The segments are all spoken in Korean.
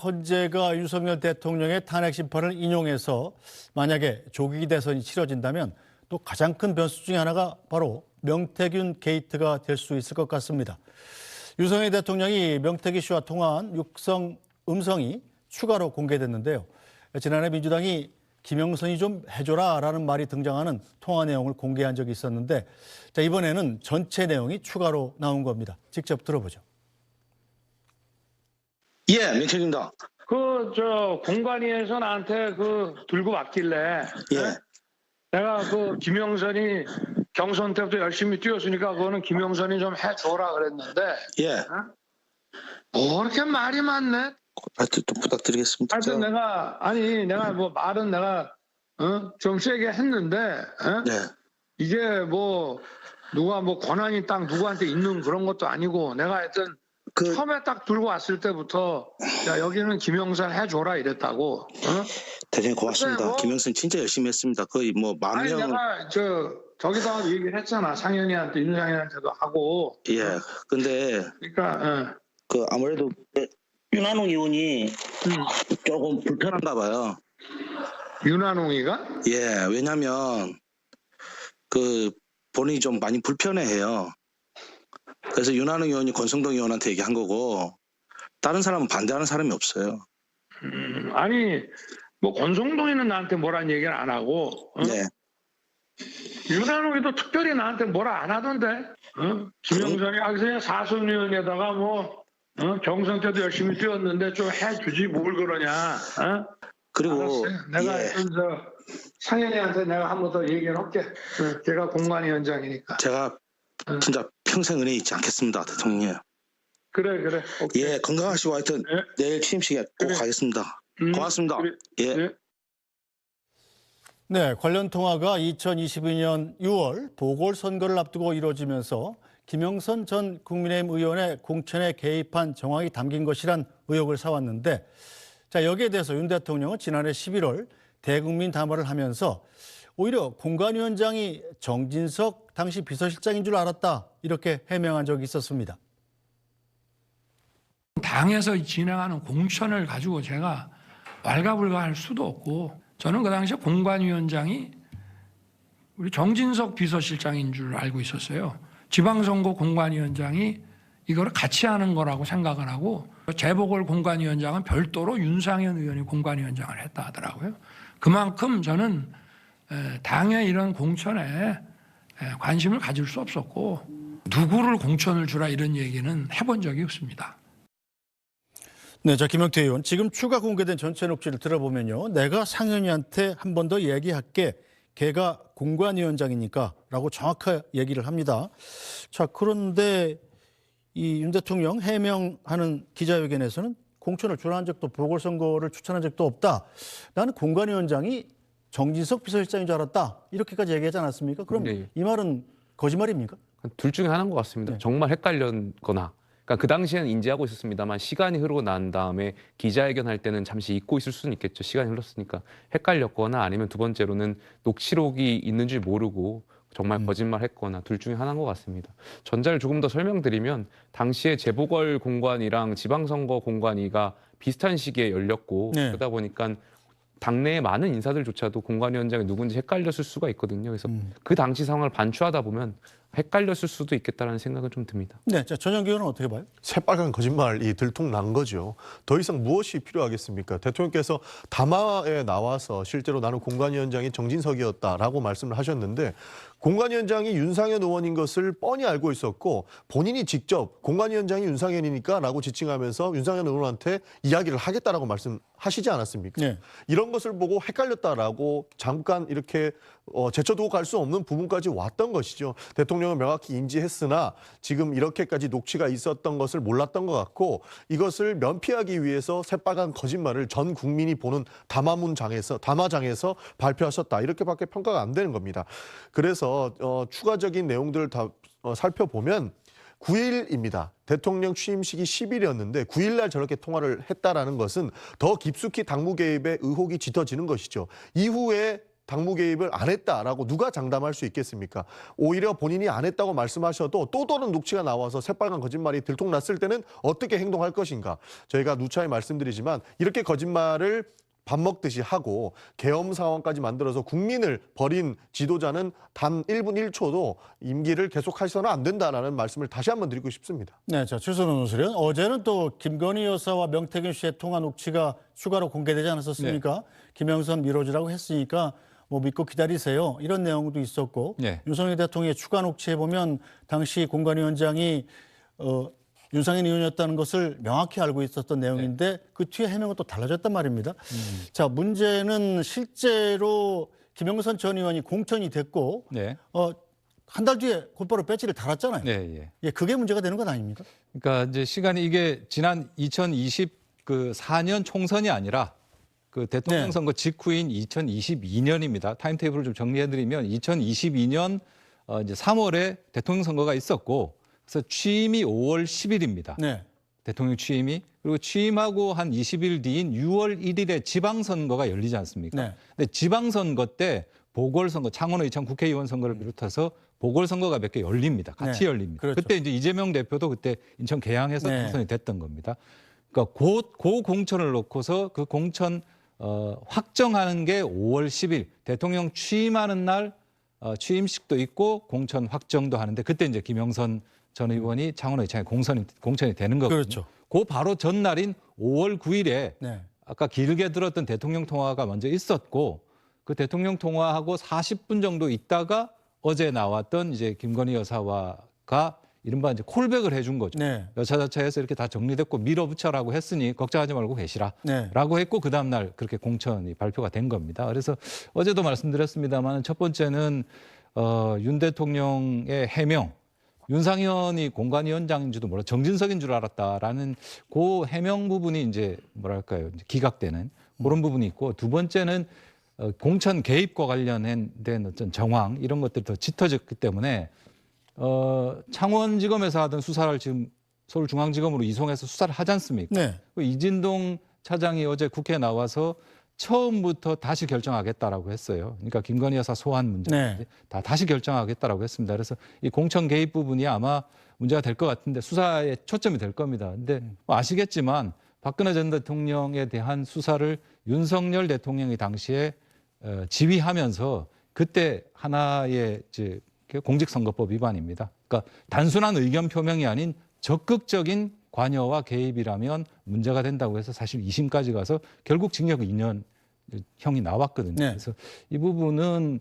헌재가 윤석열 대통령의 탄핵 심판을 인용해서 만약에 조기 대선이 치러진다면 또 가장 큰 변수 중에 하나가 바로 명태균 게이트가 될 수 있을 것 같습니다. 윤석열 대통령이 명태균 씨와 통화한 음성이 추가로 공개됐는데요. 지난해 민주당이 김영선이 좀 해줘라라는 말이 등장하는 통화 내용을 공개한 적이 있었는데 이번에는 전체 내용이 추가로 나온 겁니다. 직접 들어보죠. 예, 명태균입니다. 공관위에서 나한테 들고 왔길래. 예. 내가 김영선이 경선 때부터 열심히 뛰었으니까 그거는 김영선이 좀 해줘라 그랬는데. 예. 뭐 이렇게 말이 많네? 하여튼 또 부탁드리겠습니다. 하여튼 내가 말은 내가 좀 세게 했는데. 네. 이게 누가 권한이 딱 누구한테 있는 그런 것도 아니고 내가 하여튼 처음에 딱 들고 왔을 때부터 야 여기는 김영선 해줘라 이랬다고. 대장님 고맙습니다. 김영선 진짜 열심히 했습니다. 거의 만 아니 명을. 내가 저기다가 얘기를 했잖아. 상현이한테 윤상현한테도 하고. 예. 근데 그러니까 아무래도 윤한홍 의원이 조금 불편한가 봐요. 윤한홍이가? 예. 왜냐면 본인이 좀 많이 불편해해요. 그래서 윤한홍 의원이 권성동 의원한테 얘기한 거고 다른 사람은 반대하는 사람이 없어요. 아니 권성동이는 나한테 뭐라는 얘기를 안 하고. 네. 윤한홍이도 특별히 나한테 뭐라 안 하던데. 김영선이 그냥 사선 의원에다가 경선 때도 열심히 뛰었는데 좀 해주지 뭘 그러냐. 그리고 알았어요. 내가 예. 상현이한테 내가 한 번 더 얘기를 할게. 걔가 공관위원장이니까. 제가 진짜 평생 은혜 잊지 않겠습니다, 대통령. 그래. 오케이. 예, 건강하시고 하여튼 내일 취임식에 꼭 가겠습니다. 고맙습니다. 그래. 예. 네. 네, 관련 통화가 2022년 6월 보궐선거를 앞두고 이루어지면서 김영선 전 국민의힘 의원의 공천에 개입한 정황이 담긴 것이란 의혹을 사왔는데 여기에 대해서 윤 대통령은 지난해 11월 대국민 담화를 하면서 오히려 공관위원장이 정진석 당시 비서실장인 줄 알았다 이렇게 해명한 적이 있었습니다. 당에서 진행하는 공천을 가지고 제가 왈가불가할 수도 없고 저는 그 당시에 공관위원장이 우리 정진석 비서실장인 줄 알고 있었어요. 지방선거 공관위원장이 이거를 같이 하는 거라고 생각을 하고 재보궐 공관위원장은 별도로 윤상현 의원이 공관위원장을 했다 하더라고요. 그만큼 저는 당의 이런 공천에 관심을 가질 수 없었고 누구를 공천을 주라 이런 얘기는 해본 적이 없습니다. 네, 김영태 의원 지금 추가 공개된 전체 녹취를 들어보면요. 내가 상현이한테 한 번 더 얘기할게. 걔가 공관위원장이니까 라고 정확하게 얘기를 합니다. 그런데 이 윤 대통령 해명하는 기자회견에서는 공천을 주라는 적도 보궐선거를 추천한 적도 없다. 나는 공관위원장이 정진석 비서실장인 줄 알았다. 이렇게까지 얘기하지 않았습니까? 그럼 네. 이 말은 거짓말입니까? 둘 중에 하나인 것 같습니다. 네. 정말 헷갈렸거나 그러니까 그 당시에는 인지하고 있었습니다만 시간이 흐르고 난 다음에 기자회견할 때는 잠시 잊고 있을 수는 있겠죠. 시간이 흘렀으니까 헷갈렸거나 아니면 두 번째로는 녹취록이 있는 줄 모르고 정말 거짓말했거나 둘 중에 하나인 것 같습니다. 전자를 조금 더 설명드리면 당시에 재보궐 공관이랑 지방선거 공관위가 비슷한 시기에 열렸고 네. 그러다 보니까 당내의 많은 인사들조차도 공관위원장이 누군지 헷갈렸을 수가 있거든요. 그래서 그 당시 상황을 반추하다 보면 헷갈렸을 수도 있겠다는 생각은 좀 듭니다. 네, 전영기 의원은 어떻게 봐요? 새빨간 거짓말이 들통난 거죠. 더 이상 무엇이 필요하겠습니까? 대통령께서 담화에 나와서 실제로 나는 공관위원장이 정진석이었다라고 말씀을 하셨는데 공관위원장이 윤상현 의원인 것을 뻔히 알고 있었고 본인이 직접 공관위원장이 윤상현이니까 라고 지칭하면서 윤상현 의원한테 이야기를 하겠다라고 말씀하시지 않았습니까? 네. 이런 것을 보고 헷갈렸다라고 잠깐 이렇게 제쳐두고 갈 수 없는 부분까지 왔던 것이죠. 대통령은 명확히 인지했으나 지금 이렇게까지 녹취가 있었던 것을 몰랐던 것 같고 이것을 면피하기 위해서 새빨간 거짓말을 전 국민이 보는 담화장에서 발표하셨다. 이렇게밖에 평가가 안 되는 겁니다. 그래서 추가적인 내용들을 다 살펴보면 9일입니다. 대통령 취임식이 10일이었는데 9일 날 저렇게 통화를 했다라는 것은 더 깊숙이 당무 개입의 의혹이 짙어지는 것이죠. 이후에 당무 개입을 안 했다라고 누가 장담할 수 있겠습니까? 오히려 본인이 안 했다고 말씀하셔도 또 다른 녹취가 나와서 새빨간 거짓말이 들통났을 때는 어떻게 행동할 것인가? 저희가 누차에 말씀드리지만 이렇게 거짓말을 밥 먹듯이 하고 계엄 상황까지 만들어서 국민을 버린 지도자는 단 1분 1초도 임기를 계속하셔서는 안 된다라는 말씀을 다시 한번 드리고 싶습니다. 네, 자, 최선호 논술위원. 어제는 또 김건희 여사와 명태균 씨의 통화 녹취가 추가로 공개되지 않았었습니까? 김영선 미뤄주라고 했으니까 뭐 믿고 기다리세요. 이런 내용도 있었고 네. 윤석열 대통령의 추가 녹취해 보면 당시 공관위원장이 윤상현 의원이었다는 것을 명확히 알고 있었던 내용인데 그 뒤에 해명은 또 달라졌단 말입니다. 자, 문제는 실제로 김영선 전 의원이 공천이 됐고 네. 한 달 뒤에 곧바로 배지를 달았잖아요. 네, 예, 그게 문제가 되는 건 아닙니까? 그러니까 이제 시간이 이게 지난 2024년 총선이 아니라 그 대통령 네. 선거 직후인 2022년입니다. 타임테이블을 좀 정리해드리면 2022년 이제 3월에 대통령 선거가 있었고 그래서 취임이 5월 10일입니다. 네. 대통령 취임이. 그리고 취임하고 한 20일 뒤인 6월 1일에 지방선거가 열리지 않습니까? 네. 근데 지방선거 때 보궐선거, 창원의창 국회의원 선거를 비롯해서 보궐선거가 몇 개 열립니다. 같이 네. 열립니다. 그렇죠. 그때 이제 이재명 대표도 그때 인천 계양에서 네. 당선이 됐던 겁니다. 그러니까 그 공천을 놓고서 그 공천 확정하는 게 5월 10일 대통령 취임하는 날 취임식도 있고 공천 확정도 하는데 그때 이제 김영선 전 의원이 창원의창에 공천이 되는 거거든요. 그렇죠. 그 바로 전날인 5월 9일에 네. 아까 길게 들었던 대통령 통화가 먼저 있었고 그 대통령 통화하고 40분 정도 있다가 어제 나왔던 이제 김건희 여사와가 이른바 이제 콜백을 해준 거죠. 네. 여차저차해서 이렇게 다 정리됐고 밀어붙여라고 했으니 걱정하지 말고 계시라. 네. 라고 했고 그 다음날 그렇게 공천이 발표가 된 겁니다. 그래서 어제도 말씀드렸습니다만 첫 번째는 윤 대통령의 해명. 윤상현이 공관위원장인지도 몰라 정진석인 줄 알았다라는 그 해명 부분이 이제 뭐랄까요 이제 기각되는 그런 부분이 있고 두 번째는 공천 개입과 관련된 어떤 정황 이런 것들이 더 짙어졌기 때문에 창원지검에서 하던 수사를 지금 서울중앙지검으로 이송해서 수사를 하지 않습니까? 네. 이진동 차장이 어제 국회에 나와서 처음부터 다시 결정하겠다라고 했어요. 그러니까 김건희 여사 소환 문제 네. 다 다시 결정하겠다라고 했습니다. 그래서 이 공천 개입 부분이 아마 문제가 될 것 같은데 수사에 초점이 될 겁니다. 근데 뭐 아시겠지만 박근혜 전 대통령에 대한 수사를 윤석열 대통령이 당시에 지휘하면서 그때 하나의 이제 공직선거법 위반입니다. 그러니까 단순한 의견 표명이 아닌 적극적인 관여와 개입이라면 문제가 된다고 해서 사실 2심까지 가서 결국 징역 2년 형이 나왔거든요. 네. 그래서 이 부분은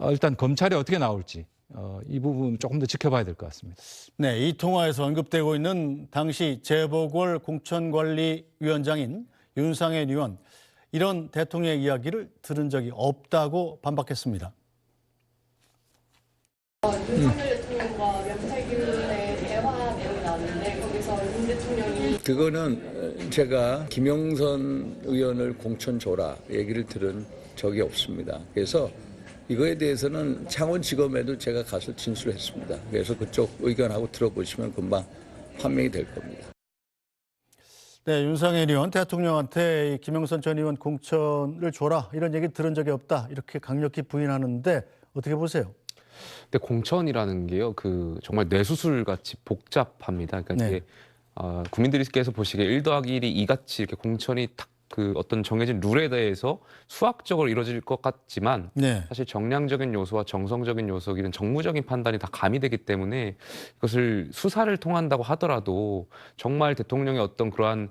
일단 검찰이 어떻게 나올지 이 부분 조금 더 지켜봐야 될 것 같습니다. 네, 이 통화에서 언급되고 있는 당시 재보궐 공천관리위원장인 윤상현 의원 이런 대통령의 이야기를 들은 적이 없다고 반박했습니다. 윤석열 대통령과 명태균의 대화 내용이 나왔는데 거기서 윤 대통령이 그거는 제가 김영선 의원을 공천 줘라 얘기를 들은 적이 없습니다. 그래서 이거에 대해서는 창원지검에도 제가 가서 진술했습니다. 그래서 그쪽 의견하고 들어보시면 금방 판명이 될 겁니다. 네, 윤상현 의원 대통령한테 김영선 전 의원 공천을 줘라 이런 얘기 들은 적이 없다 이렇게 강력히 부인하는데 어떻게 보세요? 근데 공천이라는 게요, 정말 뇌수술 같이 복잡합니다. 그러니까 네. 이게 국민들께서 보시기에 1 더하기 1이 2같이 이렇게 공천이 탁 어떤 정해진 룰에 대해서 수학적으로 이루어질 것 같지만 네. 사실 정량적인 요소와 정성적인 요소, 이런 정무적인 판단이 다 가미되기 때문에 이것을 수사를 통한다고 하더라도 정말 대통령의 어떤 그러한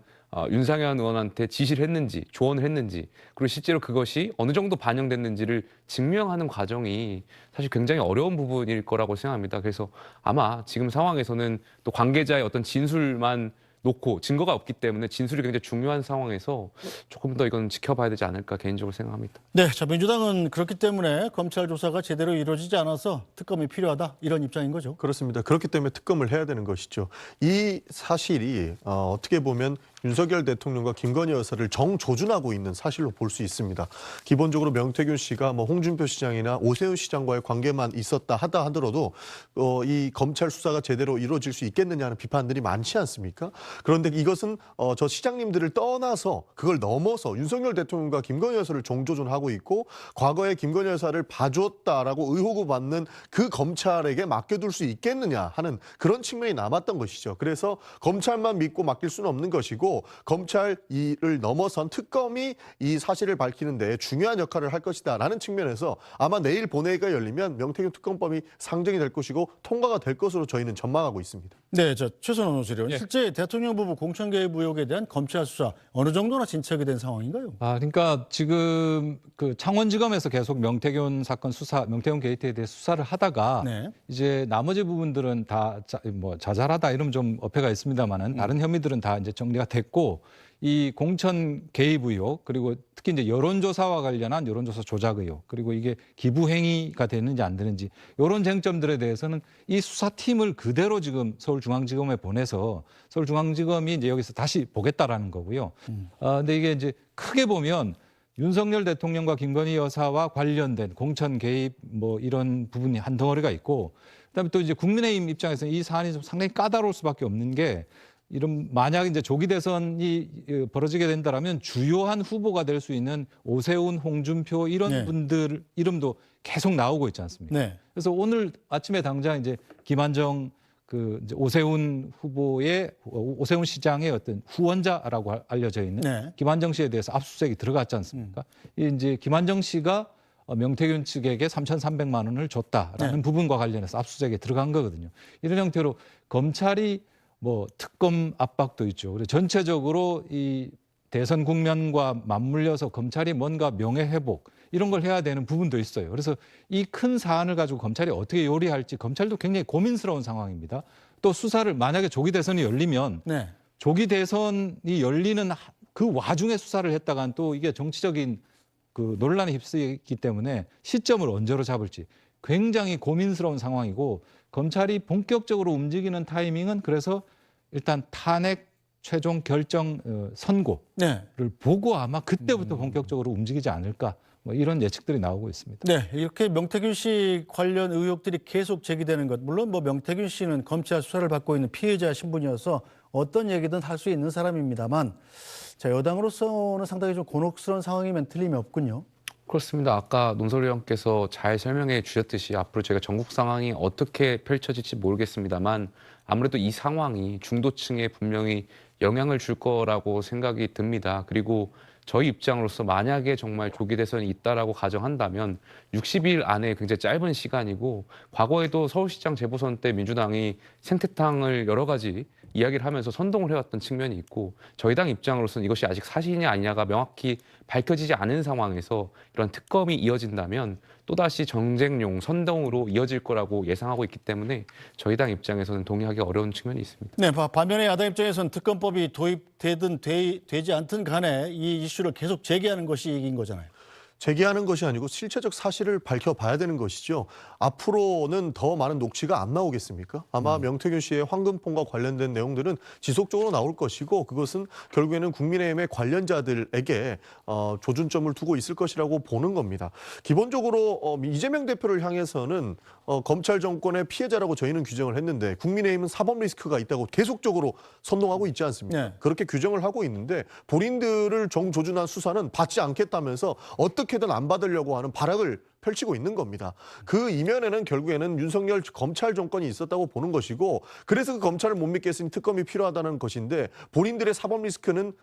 윤상현 의원한테 지시를 했는지 조언을 했는지 그리고 실제로 그것이 어느 정도 반영됐는지를 증명하는 과정이 사실 굉장히 어려운 부분일 거라고 생각합니다. 그래서 아마 지금 상황에서는 또 관계자의 어떤 진술만 놓고 증거가 없기 때문에 진술이 굉장히 중요한 상황에서 조금 더 이건 지켜봐야 되지 않을까 개인적으로 생각합니다. 네, 자 민주당은 그렇기 때문에 검찰 조사가 제대로 이루어지지 않아서 특검이 필요하다 이런 입장인 거죠. 그렇습니다. 그렇기 때문에 특검을 해야 되는 것이죠. 이 사실이 어떻게 보면 윤석열 대통령과 김건희 여사를 정조준하고 있는 사실로 볼 수 있습니다. 기본적으로 명태균 씨가 뭐 홍준표 시장이나 오세훈 시장과의 관계만 있었다 하더라도 이 검찰 수사가 제대로 이루어질 수 있겠느냐는 비판들이 많지 않습니까? 그런데 이것은 저 시장님들을 떠나서 그걸 넘어서 윤석열 대통령과 김건희 여사를 정조준하고 있고 과거에 김건희 여사를 봐줬다라고 의혹을 받는 그 검찰에게 맡겨둘 수 있겠느냐 하는 그런 측면이 남았던 것이죠. 그래서 검찰만 믿고 맡길 수는 없는 것이고 검찰 일을 넘어선 특검이 이 사실을 밝히는 데 중요한 역할을 할 것이다라는 측면에서 아마 내일 본회의가 열리면 명태균 특검법이 상정이 될 것이고 통과가 될 것으로 저희는 전망하고 있습니다. 네, 최선원 노수련. 실제 대통령 부부 공천 개입 의혹에 대한 검찰 수사 어느 정도나 진척이 된 상황인가요? 그러니까 지금 그 창원지검에서 계속 명태균 사건 수사, 명태균 게이트에 대해 수사를 하다가 네. 이제 나머지 부분들은 다 자잘하다 이러면 좀 어폐가 있습니다만은 다른 혐의들은 다 이제 정리가 됐고 이 공천 개입 의혹 그리고 특히 이제 여론조사와 관련한 여론조사 조작 의혹 그리고 이게 기부 행위가 되는지 안 되는지 이런 쟁점들에 대해서는 이 수사팀을 그대로 지금 서울중앙지검에 보내서 서울중앙지검이 이제 여기서 다시 보겠다라는 거고요. 근데 이게 이제 크게 보면 윤석열 대통령과 김건희 여사와 관련된 공천 개입 뭐 이런 부분이 한 덩어리가 있고 그다음에 또 이제 국민의힘 입장에서는 이 사안이 좀 상당히 까다로울 수밖에 없는 게 이런 만약 이제 조기 대선이 벌어지게 된다라면 주요한 후보가 될 수 있는 오세훈, 홍준표 이런 네. 분들 이름도 계속 나오고 있지 않습니까? 네. 그래서 오늘 아침에 당장 이제 김한정 그 이제 오세훈 후보의 오세훈 시장의 어떤 후원자라고 알려져 있는 네. 김한정 씨에 대해서 압수수색이 들어갔지 않습니까? 이 이제 김한정 씨가 명태균 측에게 3,300만 원을 줬다라는 네. 부분과 관련해서 압수수색에 들어간 거거든요. 이런 형태로 검찰이 뭐 특검 압박도 있죠. 그리고 전체적으로 이 대선 국면과 맞물려서 검찰이 뭔가 명예회복 이런 걸 해야 되는 부분도 있어요. 그래서 이 큰 사안을 가지고 검찰이 어떻게 요리할지 검찰도 굉장히 고민스러운 상황입니다. 또 수사를 만약에 조기 대선이 열리면 네. 조기 대선이 열리는 그 와중에 수사를 했다간 또 이게 정치적인 그 논란에 휩쓰이기 때문에 시점을 언제로 잡을지 굉장히 고민스러운 상황이고 검찰이 본격적으로 움직이는 타이밍은 그래서 일단 탄핵 최종 결정 선고를 네. 보고 아마 그때부터 본격적으로 움직이지 않을까 뭐 이런 예측들이 나오고 있습니다. 네, 이렇게 명태균 씨 관련 의혹들이 계속 제기되는 것. 물론 뭐 명태균 씨는 검찰 수사를 받고 있는 피해자 신분이어서 어떤 얘기든 할 수 있는 사람입니다만 자, 여당으로서는 상당히 좀 곤혹스러운 상황이면 틀림이 없군요. 그렇습니다. 아까 논설 의원께서 잘 설명해 주셨듯이 앞으로 저희가 전국 상황이 어떻게 펼쳐질지 모르겠습니다만 아무래도 이 상황이 중도층에 분명히 영향을 줄 거라고 생각이 듭니다. 그리고 저희 입장으로서 만약에 정말 조기 대선이 있다라고 가정한다면 60일 안에 굉장히 짧은 시간이고 과거에도 서울시장 재보선 때 민주당이 생태탕을 여러 가지 이야기를 하면서 선동을 해왔던 측면이 있고 저희 당 입장으로서는 이것이 아직 사실이냐 아니냐가 명확히 밝혀지지 않은 상황에서 이런 특검이 이어진다면 또다시 정쟁용 선동으로 이어질 거라고 예상하고 있기 때문에 저희 당 입장에서는 동의하기 어려운 측면이 있습니다. 네, 반면에 야당 입장에서는 특검법이 도입되든 되지 않든 간에 이 이슈를 계속 제기하는 것이 이긴 거잖아요. 제기하는 것이 아니고 실체적 사실을 밝혀봐야 되는 것이죠. 앞으로는 더 많은 녹취가 안 나오겠습니까? 아마 명태균 씨의 황금폰과 관련된 내용들은 지속적으로 나올 것이고 그것은 결국에는 국민의힘의 관련자들에게 조준점을 두고 있을 것이라고 보는 겁니다. 기본적으로 이재명 대표를 향해서는 검찰 정권의 피해자라고 저희는 규정을 했는데 국민의힘은 사법 리스크가 있다고 계속적으로 선동하고 있지 않습니까? 네. 그렇게 규정을 하고 있는데 본인들을 정조준한 수사는 받지 않겠다면서 어떻게든 안 받으려고 하는 발악을 펼치고 있는 겁니다. 그 이면에는 결국에는 윤석열 검찰 정권이 있었다고 보는 것이고 그래서 그 검찰을 못 믿겠으니 특검이 필요하다는 것인데 본인들의 사법 리스크는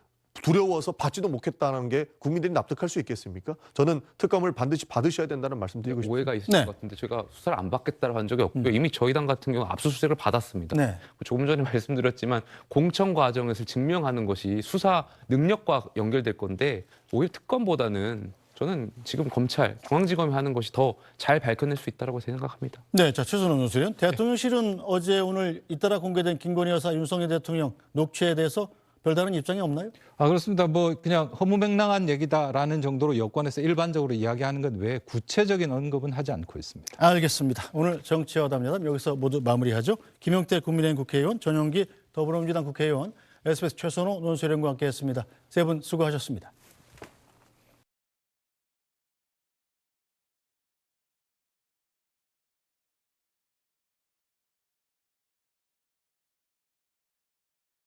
두려워서 받지도 못했다는 게 국민들이 납득할 수 있겠습니까? 저는 특검을 반드시 받으셔야 된다는 말씀 드리고 싶습니다. 오해가 있을 네. 것 같은데 제가 수사를 안 받겠다고 한 적이 없고요. 이미 저희 당 같은 경우 압수수색을 받았습니다. 네. 조금 전에 말씀드렸지만 공천 과정에서 증명하는 것이 수사 능력과 연결될 건데 오히려 특검보다는 저는 지금 검찰, 중앙지검이 하는 것이 더 잘 밝혀낼 수 있다고 생각합니다. 네, 자 최선원 교수님. 대통령실은 어제 오늘 잇따라 공개된 김건희 여사 윤석열 대통령 녹취에 대해서 별다른 입장이 없나요? 그렇습니다. 뭐 그냥 허무맹랑한 얘기다라는 정도로 여권에서 일반적으로 이야기하는 것 외에 구체적인 언급은 하지 않고 있습니다. 알겠습니다. 오늘 정치와 담야담 여기서 모두 마무리하죠. 김용태 국민의힘 국회의원, 전용기 더불어민주당 국회의원, SBS 최선호 논설위원과 함께했습니다. 세 분 수고하셨습니다.